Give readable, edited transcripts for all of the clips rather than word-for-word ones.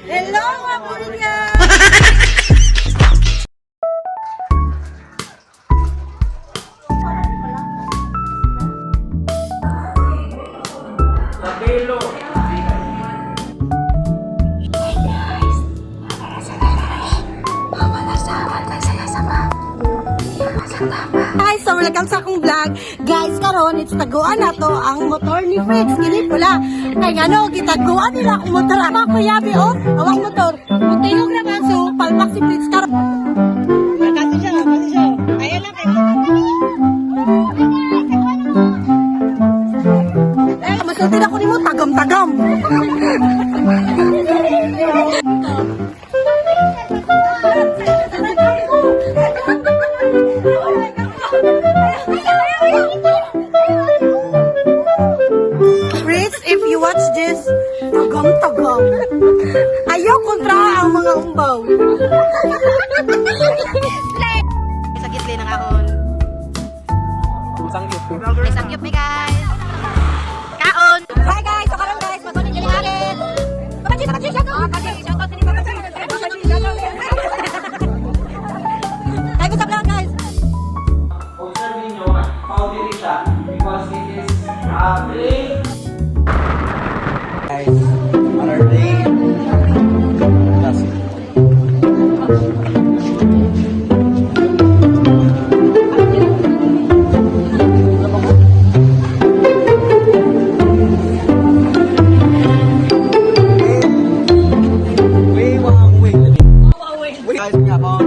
Hello, Mabunya! Guys, so welcome sa akong vlog. Guys, karon it's taguan na to ang motor ni Fritz. Kini pula. Kay ano, gitaguan nila akong motor. Ako kuyabi, oh. Awang motor. Mutinog na kaso, palpak si Fritz karon. Kasi siya. Ayan na kayo. Masultin ako ni mo, tagam-tagam. Fritz, if you watch this, tagam-tagam. Ayaw kontra ang mga umbaw. Sa gitli ng ahon. May sangyup mi guys. Kaon! Hi guys! So karon guys, matunin dyan yung alin. Kapatid! Shout out! Hi, what's up lang guys? Observe ninyo, powdery siya because it is plain. Guys, another day. That's it. Guys, nga po.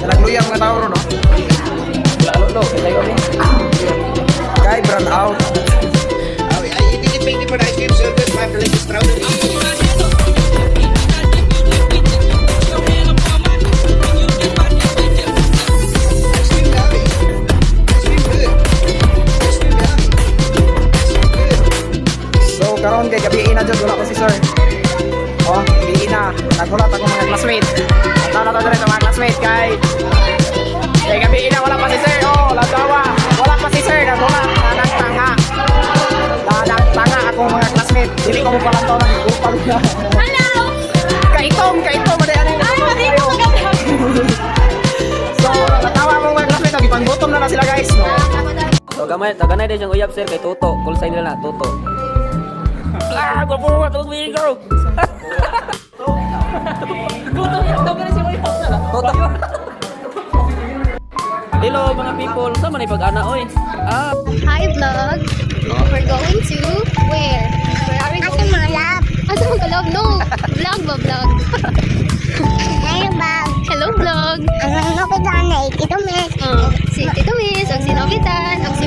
Nagluyang na tao ron, no? Lalo, kayo ni. Guy, brand out. I think it made different ice cream service after like strawberry. Ice cream yummy. Ice cream good. Ice cream yummy. Ice cream good. So, karon kay gabi na dyan, wala ko si sir. Oh, gabi na. Nagulat ako mga classmate. Tawag na to rin mga classmate, kay gabi na, wala pa si sir. Oh, lagawa. Wala pa si sir. Nagulat. Tanga akong mga classmate. Hindi ko mo pala ito ng upal na. Hello! Kaitong, madayan na yung So, natawa mo mga classmate. Nagipanggutom na sila guys. No? So taganay din siyang uyab sir kay Toto. Call sign nila na Toto. Gwapo mo tulog mi girl. Toto si uyab na. Toto. Hello mga people, sa man pag-ana oy. Hi vlog. We're going to where? Where are we going? Asa mo ka love? No. Vlog ba vlog? Hello vlog. Ang nokita na Tito Miss. Si Tito Miss, ang sinobitan, ang si